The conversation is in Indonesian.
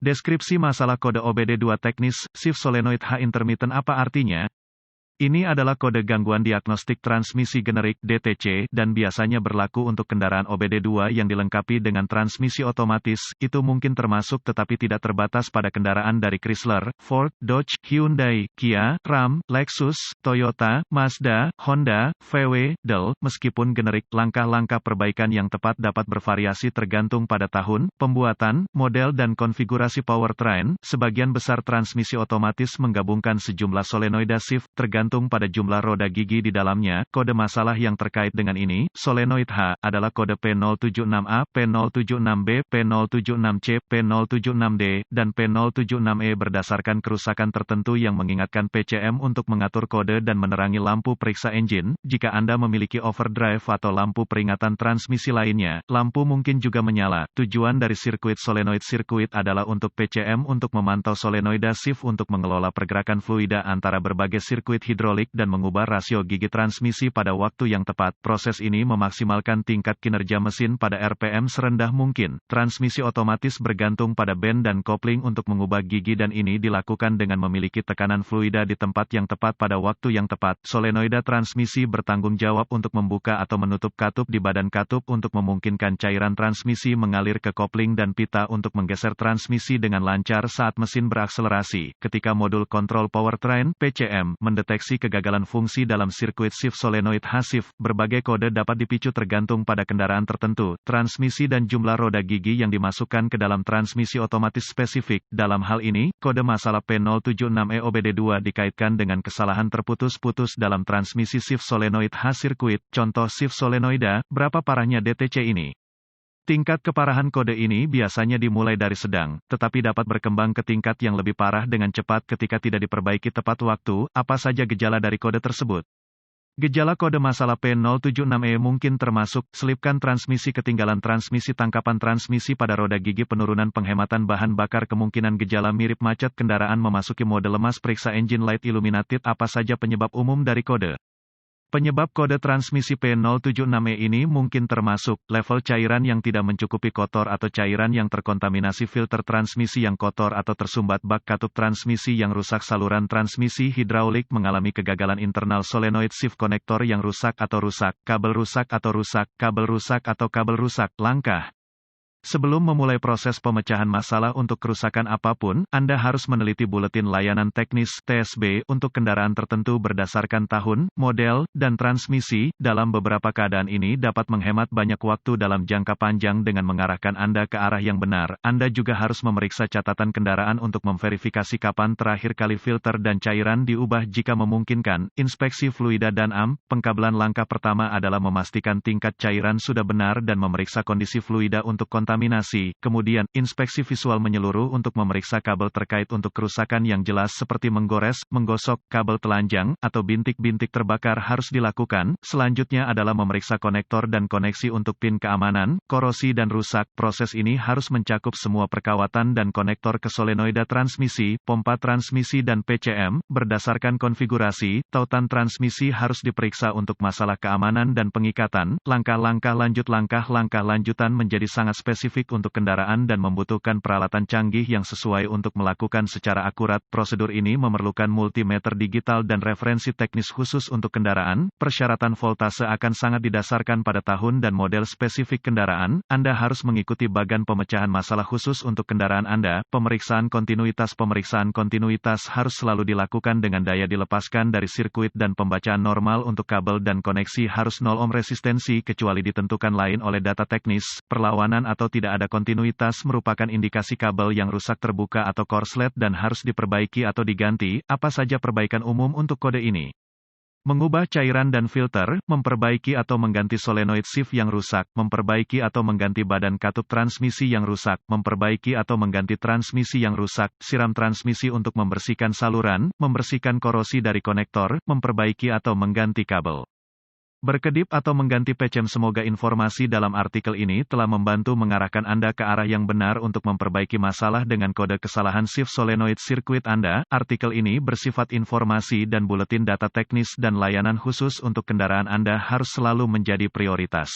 Deskripsi masalah kode OBD2 teknis, shift solenoid H intermittent apa artinya? Ini adalah kode gangguan diagnostik transmisi generik (DTC) dan biasanya berlaku untuk kendaraan OBD2 yang dilengkapi dengan transmisi otomatis. Itu mungkin termasuk tetapi tidak terbatas pada kendaraan dari Chrysler, Ford, Dodge, Hyundai, Kia, Ram, Lexus, Toyota, Mazda, Honda, VW, Dell. Meskipun generik, langkah-langkah perbaikan yang tepat dapat bervariasi tergantung pada tahun, pembuatan, model dan konfigurasi powertrain. Sebagian besar transmisi otomatis menggabungkan sejumlah solenoida shift tergantung pada jumlah roda gigi di dalamnya. Kode masalah yang terkait dengan ini, solenoid H, adalah kode P076A, P076B, P076C, P076D, dan P076E berdasarkan kerusakan tertentu yang mengingatkan PCM untuk mengatur kode dan menerangi lampu periksa engine. Jika Anda memiliki overdrive atau lampu peringatan transmisi lainnya, lampu mungkin juga menyala. Tujuan dari sirkuit solenoid sirkuit adalah untuk PCM untuk memantau solenoida shift untuk mengelola pergerakan fluida antara berbagai sirkuit hidrolik dan mengubah rasio gigi transmisi pada waktu yang tepat. Proses ini memaksimalkan tingkat kinerja mesin pada RPM serendah mungkin. Transmisi otomatis bergantung pada band dan kopling untuk mengubah gigi dan ini dilakukan dengan memiliki tekanan fluida di tempat yang tepat pada waktu yang tepat. Solenoida transmisi bertanggung jawab untuk membuka atau menutup katup di badan katup untuk memungkinkan cairan transmisi mengalir ke kopling dan pita untuk menggeser transmisi dengan lancar saat mesin berakselerasi. Ketika modul kontrol powertrain (PCM) mendeteksi kegagalan fungsi dalam sirkuit shift solenoid H-shift, berbagai kode dapat dipicu tergantung pada kendaraan tertentu, transmisi dan jumlah roda gigi yang dimasukkan ke dalam transmisi otomatis spesifik. Dalam hal ini, kode masalah P076E OBD2 dikaitkan dengan kesalahan terputus-putus dalam transmisi shift solenoid H-sirkuit. Contoh shift solenoida, berapa parahnya DTC ini? Tingkat keparahan kode ini biasanya dimulai dari sedang, tetapi dapat berkembang ke tingkat yang lebih parah dengan cepat ketika tidak diperbaiki tepat waktu. Apa saja gejala dari kode tersebut? Gejala kode masalah P076E mungkin termasuk, selipkan transmisi, ketinggalan transmisi, tangkapan transmisi pada roda gigi, penurunan penghematan bahan bakar, kemungkinan gejala mirip macet, kendaraan memasuki mode lemas, periksa engine light illuminated. Apa saja penyebab umum dari kode? Penyebab kode transmisi P076E ini mungkin termasuk, level cairan yang tidak mencukupi, kotor atau cairan yang terkontaminasi, filter transmisi yang kotor atau tersumbat, bak katup transmisi yang rusak, saluran transmisi hidraulik mengalami kegagalan, internal solenoid shift konektor yang rusak atau rusak, kabel rusak atau rusak, kabel rusak atau kabel rusak. Langkah sebelum memulai proses pemecahan masalah untuk kerusakan apapun, Anda harus meneliti buletin layanan teknis (TSB) untuk kendaraan tertentu berdasarkan tahun, model, dan transmisi. Dalam beberapa keadaan ini dapat menghemat banyak waktu dalam jangka panjang dengan mengarahkan Anda ke arah yang benar. Anda juga harus memeriksa catatan kendaraan untuk memverifikasi kapan terakhir kali filter dan cairan diubah jika memungkinkan. Inspeksi fluida dan AM. Pengkabelan. Langkah pertama adalah memastikan tingkat cairan sudah benar dan memeriksa kondisi fluida untuk kontaminasi. Kemudian, inspeksi visual menyeluruh untuk memeriksa kabel terkait untuk kerusakan yang jelas seperti menggores, menggosok, kabel telanjang, atau bintik-bintik terbakar harus dilakukan. Selanjutnya adalah memeriksa konektor dan koneksi untuk pin keamanan, korosi dan rusak. Proses ini harus mencakup semua perkawatan dan konektor ke solenoida transmisi, pompa transmisi dan PCM. Berdasarkan konfigurasi, tautan transmisi harus diperiksa untuk masalah keamanan dan pengikatan. Langkah-langkah lanjutan menjadi sangat spesifik untuk kendaraan dan membutuhkan peralatan canggih yang sesuai untuk melakukan secara akurat. Prosedur ini memerlukan multimeter digital dan referensi teknis khusus untuk kendaraan. Persyaratan voltase akan sangat didasarkan pada tahun dan model spesifik kendaraan. Anda harus mengikuti bagan pemecahan masalah khusus untuk kendaraan Anda. Pemeriksaan kontinuitas harus selalu dilakukan dengan daya dilepaskan dari sirkuit dan pembacaan normal untuk kabel dan koneksi harus 0 ohm resistensi kecuali ditentukan lain oleh data teknis. Perlawanan atau tidak ada kontinuitas merupakan indikasi kabel yang rusak, terbuka atau korslet dan harus diperbaiki atau diganti. Apa saja perbaikan umum untuk kode ini? Mengubah cairan dan filter, memperbaiki atau mengganti solenoid shift yang rusak, memperbaiki atau mengganti badan katup transmisi yang rusak, memperbaiki atau mengganti transmisi yang rusak, siram transmisi untuk membersihkan saluran, membersihkan korosi dari konektor, memperbaiki atau mengganti kabel. Berkedip atau mengganti PCM. Semoga informasi dalam artikel ini telah membantu mengarahkan Anda ke arah yang benar untuk memperbaiki masalah dengan kode kesalahan shift solenoid sirkuit Anda. Artikel ini bersifat informasi dan buletin data teknis dan layanan khusus untuk kendaraan Anda harus selalu menjadi prioritas.